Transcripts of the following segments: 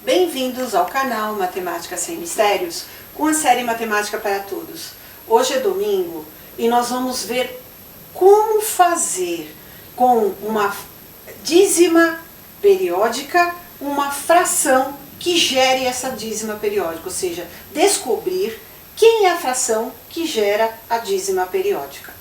Bem-vindos ao canal Matemática Sem Mistérios, com a série Matemática para Todos. Hoje é domingo e nós vamos ver como fazer com uma dízima periódica uma fração que gere essa dízima periódica, ou seja, descobrir quem é a fração que gera a dízima periódica.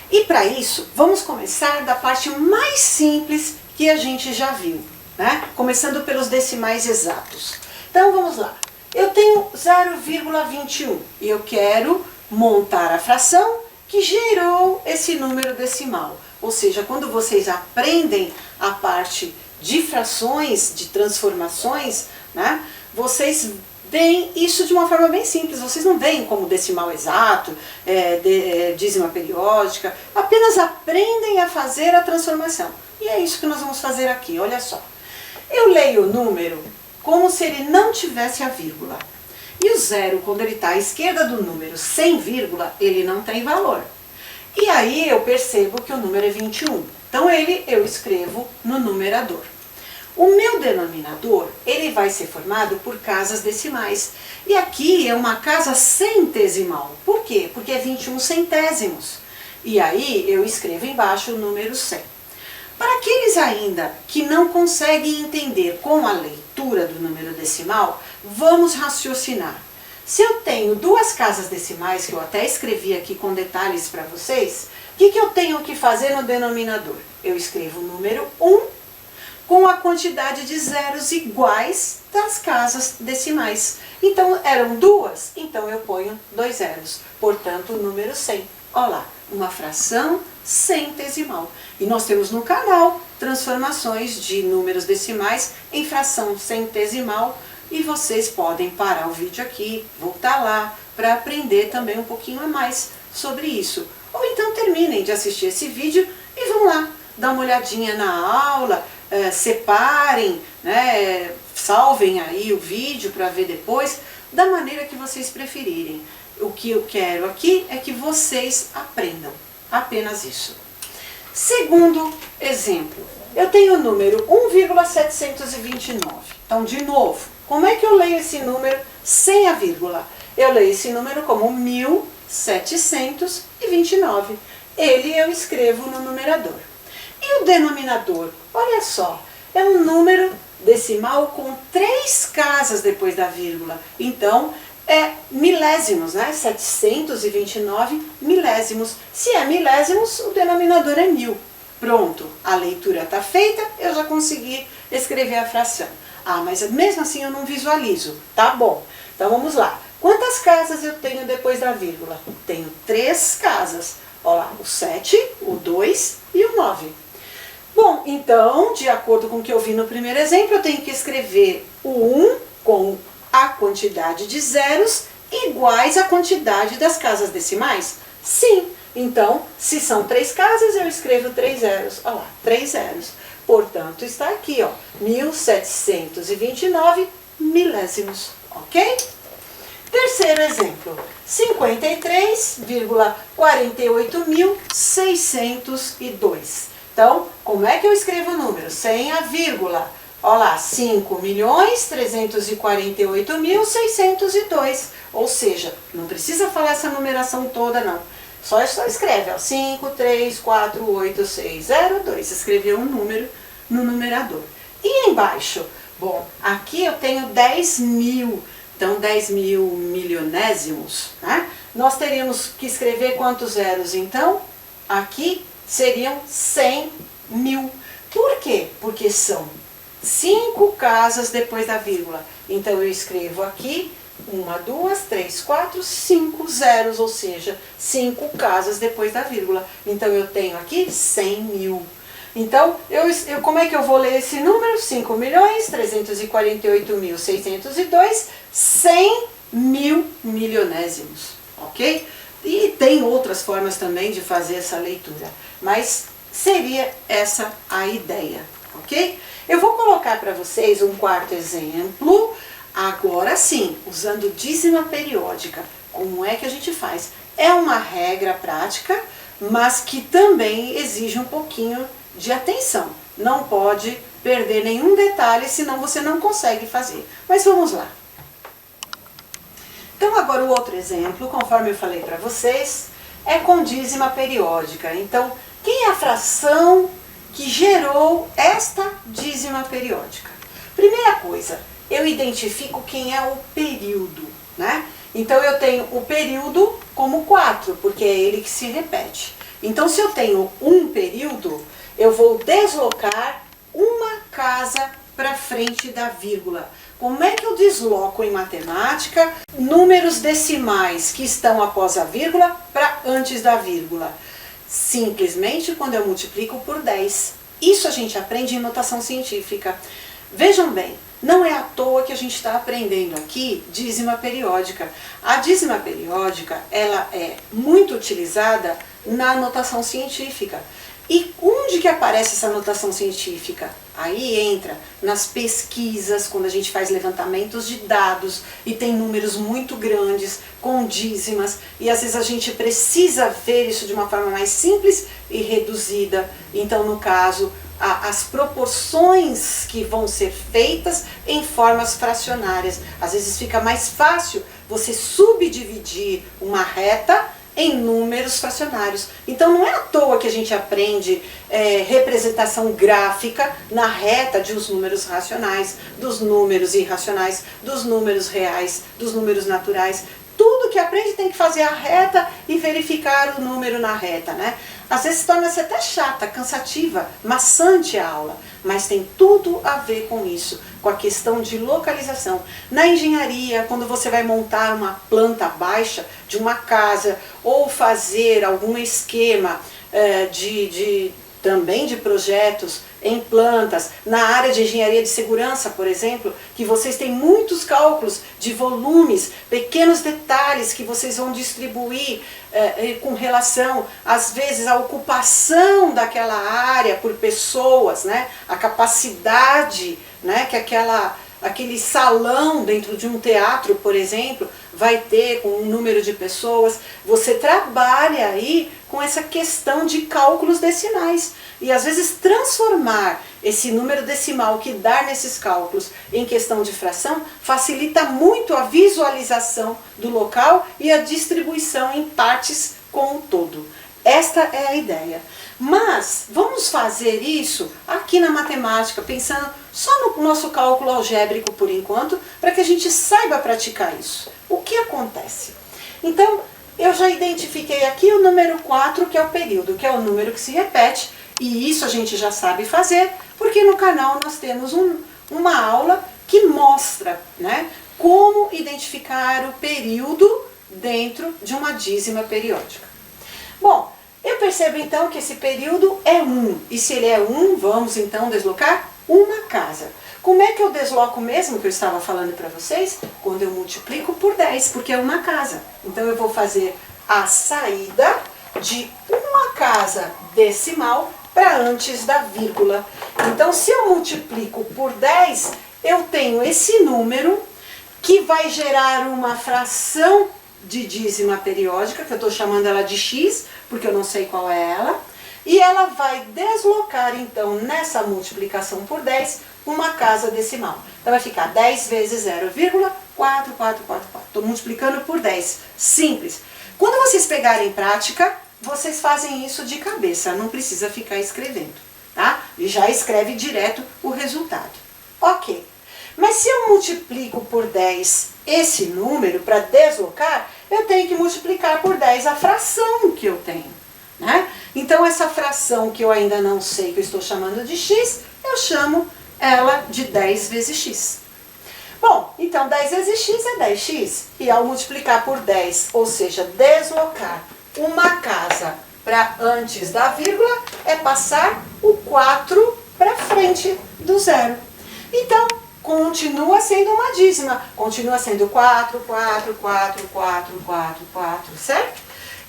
E para isso, vamos começar da parte mais simples que a gente já viu, né? Começando pelos decimais exatos. Então vamos lá. Eu tenho 0,21 e eu quero montar a fração que gerou esse número decimal. Ou seja, quando vocês aprendem a parte de frações, de transformações, né, vocês veem isso de uma forma bem simples. Vocês não veem como decimal exato, dízima periódica, apenas aprendem a fazer a transformação. E é isso que nós vamos fazer aqui, olha só. Eu leio o número como se ele não tivesse a vírgula. E o zero, quando ele está à esquerda do número sem vírgula, ele não tem valor. E aí eu percebo que o número é 21. Então eu escrevo no numerador. O meu denominador, ele vai ser formado por casas decimais. E aqui é uma casa centesimal. Por quê? Porque é 21 centésimos. E aí eu escrevo embaixo o número 100. Para aqueles ainda que não conseguem entender com a leitura do número decimal, vamos raciocinar. Se eu tenho duas casas decimais, que eu até escrevi aqui com detalhes para vocês, o que eu tenho que fazer no denominador? Eu escrevo o número 1 com a quantidade de zeros iguais das casas decimais. Então, eram duas, então eu ponho 2 zeros. Portanto, o número 100. Olha lá, uma fração centesimal. E nós temos no canal transformações de números decimais em fração centesimal. E vocês podem parar o vídeo aqui, voltar lá, para aprender também um pouquinho a mais sobre isso. Ou então terminem de assistir esse vídeo e vão lá, dar uma olhadinha na aula, separem, né, salvem aí o vídeo para ver depois, da maneira que vocês preferirem. O que eu quero aqui é que vocês aprendam, apenas isso. Segundo exemplo, eu tenho o número 1,729. Então, de novo, como é que eu leio esse número sem a vírgula? Eu leio esse número como 1729. Ele eu escrevo no numerador. E o denominador? Olha só, é um número decimal com 3 casas depois da vírgula. Então, é milésimos, né? 729 milésimos. Se é milésimos, o denominador é 1000. Pronto, a leitura está feita, eu já consegui escrever a fração. Ah, mas mesmo assim eu não visualizo. Tá bom, então vamos lá. Quantas casas eu tenho depois da vírgula? Tenho 3 casas. Olha lá, o 7, o 2 e o 9. Bom, então, de acordo com o que eu vi no primeiro exemplo, eu tenho que escrever o 1 com a quantidade de zeros iguais à quantidade das casas decimais? Sim. Então, se são 3 casas, eu escrevo 3 zeros. Olha lá, 3 zeros. Portanto, está aqui, ó, 1729 milésimos, ok? Terceiro exemplo, 53,48.602. Então, como é que eu escrevo o número? Sem a vírgula. Olha lá, 5.348.602. Ou seja, não precisa falar essa numeração toda, não. Só escreve, ó, 5, 3, 4, 8, 6, 0, 2. Escrevi um número no numerador. E embaixo? Bom, aqui eu tenho 10.000. Então, 10.000 milionésimos, né? Nós teríamos que escrever quantos zeros, então? Aqui seriam 100.000. Por quê? Porque são 5 casas depois da vírgula. Então, eu escrevo aqui 1, 2, 3, 4, 5 zeros, ou seja, 5 casas depois da vírgula. Então, eu tenho aqui 100.000. Então, como é que eu vou ler esse número? 5.348.602, 100.000 milionésimos, ok? E tem outras formas também de fazer essa leitura, mas seria essa a ideia, ok? Eu vou colocar para vocês um quarto exemplo, agora sim, usando dízima periódica. Como é que a gente faz? É uma regra prática, mas que também exige um pouquinho de atenção. não pode perder nenhum detalhe, senão você não consegue fazer. Mas vamos lá. Então agora o outro exemplo, conforme eu falei para vocês, é com dízima periódica. Então, quem é a fração que gerou esta dízima periódica? Primeira coisa, eu identifico quem é o período, né? Então eu tenho o período como 4, porque é ele que se repete. Então se eu tenho um período, eu vou deslocar uma casa para frente da vírgula. Como é que eu desloco em matemática números decimais que estão após a vírgula para antes da vírgula? Simplesmente quando eu multiplico por 10. Isso a gente aprende em notação científica. Vejam bem, não é à toa que a gente está aprendendo aqui dízima periódica. A dízima periódica, ela é muito utilizada na notação científica. E onde que aparece essa notação científica? Aí entra nas pesquisas, quando a gente faz levantamentos de dados e tem números muito grandes, com dízimas, e às vezes a gente precisa ver isso de uma forma mais simples e reduzida. Então, no caso, as proporções que vão ser feitas em formas fracionárias. Às vezes fica mais fácil você subdividir uma reta em números fracionários. Então não é à toa que a gente aprende representação gráfica na reta de os números racionais, dos números irracionais, dos números reais, dos números naturais. Tudo que aprende tem que fazer a reta e verificar o número na reta, né? Às vezes torna-se até chata, cansativa, maçante a aula, mas tem tudo a ver com isso, com a questão de localização. Na engenharia, quando você vai montar uma planta baixa de uma casa ou fazer algum esquema também de projetos em plantas, na área de engenharia de segurança, por exemplo, que vocês têm muitos cálculos de volumes, pequenos detalhes que vocês vão distribuir com relação, às vezes, à ocupação daquela área por pessoas, né? A capacidade, né, que aquele salão dentro de um teatro, por exemplo, vai ter com um número de pessoas. Você trabalha aí com essa questão de cálculos decimais. E às vezes transformar esse número decimal que dá nesses cálculos em questão de fração facilita muito a visualização do local e a distribuição em partes com o todo. Esta é a ideia. Mas vamos fazer isso aqui na matemática, pensando só no nosso cálculo algébrico por enquanto, para que a gente saiba praticar isso. O que acontece? Então, eu já identifiquei aqui o número 4, que é o período, que é o número que se repete, e isso a gente já sabe fazer, porque no canal nós temos uma aula que mostra, né, como identificar o período dentro de uma dízima periódica. Bom, eu percebo então que esse período é 1, e se ele é 1, vamos então deslocar uma casa. Como é que eu desloco mesmo, que eu estava falando para vocês? Quando eu multiplico por 10, porque é uma casa. Então eu vou fazer a saída de uma casa decimal para antes da vírgula. Então se eu multiplico por 10, eu tenho esse número que vai gerar uma fração de dízima periódica, que eu estou chamando ela de x, porque eu não sei qual é ela, e ela vai deslocar, então, nessa multiplicação por 10, uma casa decimal. Então vai ficar 10 vezes 0,4444. Estou multiplicando por 10. Simples. Quando vocês pegarem prática, vocês fazem isso de cabeça, não precisa ficar escrevendo, tá? E já escreve direto o resultado. Ok. Mas se eu multiplico por 10 esse número para deslocar, eu tenho que multiplicar por 10 a fração que eu tenho, né? Então essa fração que eu ainda não sei, que eu estou chamando de x, eu chamo ela de 10 vezes x. Bom, então 10 vezes x é 10x, e ao multiplicar por 10, ou seja, deslocar uma casa para antes da vírgula, é passar o 4 para frente do zero. Então, continua sendo uma dízima, continua sendo 4, 4, 4, 4, 4, 4, certo?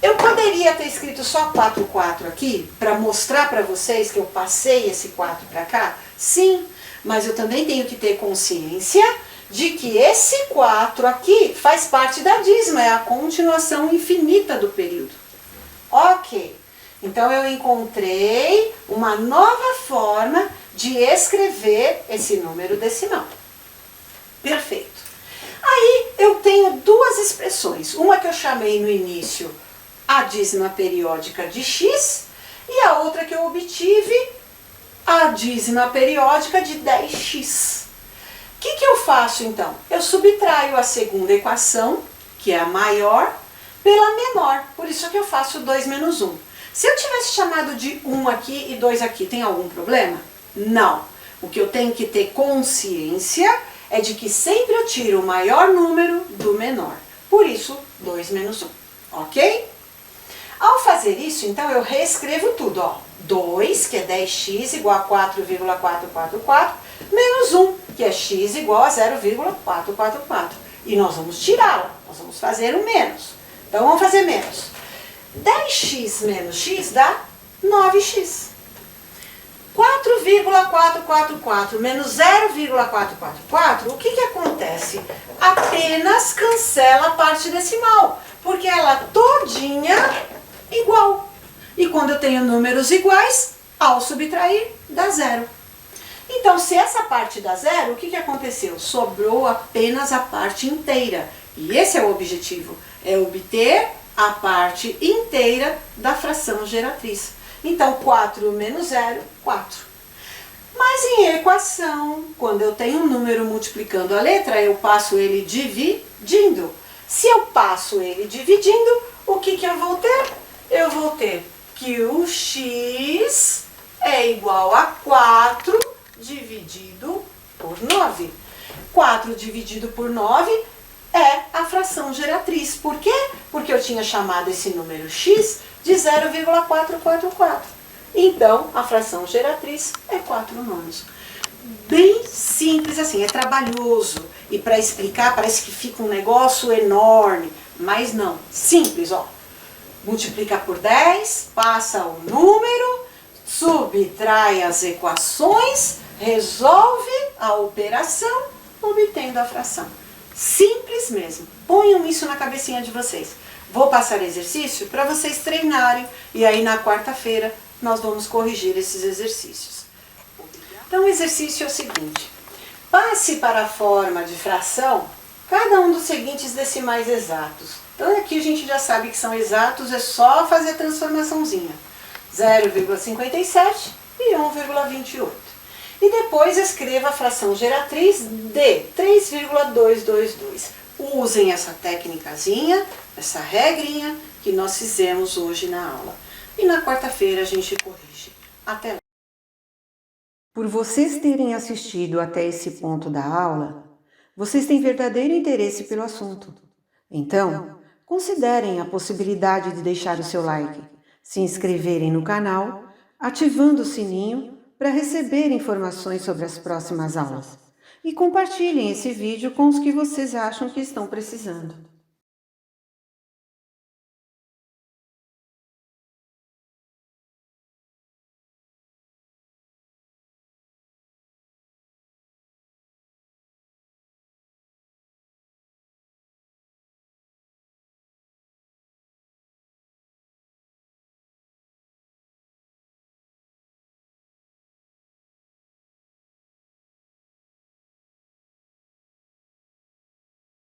Eu poderia ter escrito só 4, 4 aqui, para mostrar para vocês que eu passei esse 4 para cá? Sim, mas eu também tenho que ter consciência de que esse 4 aqui faz parte da dízima, é a continuação infinita do período. Ok, então eu encontrei uma nova forma de escrever esse número decimal. Perfeito. Aí eu tenho duas expressões, uma que eu chamei no início a dízima periódica de x e a outra que eu obtive a dízima periódica de 10x. O que eu faço então? Eu subtraio a segunda equação, que é a maior, pela menor, por isso que eu faço 2 menos 1. Se eu tivesse chamado de 1 aqui e 2 aqui, tem algum problema? Não. O que eu tenho que ter consciência é de que sempre eu tiro o maior número do menor. Por isso, 2 menos 1. Ok? Ao fazer isso, então, eu reescrevo tudo. Ó. 2, que é 10x, igual a 4,444, menos 1, que é x igual a 0,444. E nós vamos tirá-la, nós vamos fazer o menos. Então, vamos fazer menos. 10x menos x dá 9x. 4,444 menos 0,444, o que acontece? Apenas cancela a parte decimal, porque ela todinha igual. E quando eu tenho números iguais, ao subtrair, dá zero. Então, se essa parte dá zero, o que aconteceu? Sobrou apenas a parte inteira. E esse é o objetivo, é obter a parte inteira da fração geratriz. Então, 4 menos 0, 4. Mas em equação, quando eu tenho um número multiplicando a letra, eu passo ele dividindo. Se eu passo ele dividindo, o que eu vou ter? Eu vou ter que o x é igual a 4 dividido por 9. 4 dividido por 9 é a fração geratriz. Por quê? Porque eu tinha chamado esse número x de 0,444. Então, a fração geratriz é 4/9. Bem simples assim, é trabalhoso. E para explicar parece que fica um negócio enorme. Mas não, simples, ó. Multiplica por 10, passa o número, subtrai as equações, resolve a operação, obtendo a fração. Simples mesmo. Ponham isso na cabecinha de vocês. Vou passar exercício para vocês treinarem e aí na quarta-feira nós vamos corrigir esses exercícios. Então o exercício é o seguinte: passe para a forma de fração cada um dos seguintes decimais exatos. Então aqui a gente já sabe que são exatos, é só fazer a transformaçãozinha. 0,57 e 1,28. E depois escreva a fração geratriz de 3,222. Usem essa técnicazinha, essa regrinha que nós fizemos hoje na aula. E na quarta-feira a gente corrige. Até lá. Por vocês terem assistido até esse ponto da aula, vocês têm verdadeiro interesse pelo assunto. Então, considerem a possibilidade de deixar o seu like, se inscreverem no canal, ativando o sininho para receber informações sobre as próximas aulas. E compartilhem esse vídeo com os que vocês acham que estão precisando.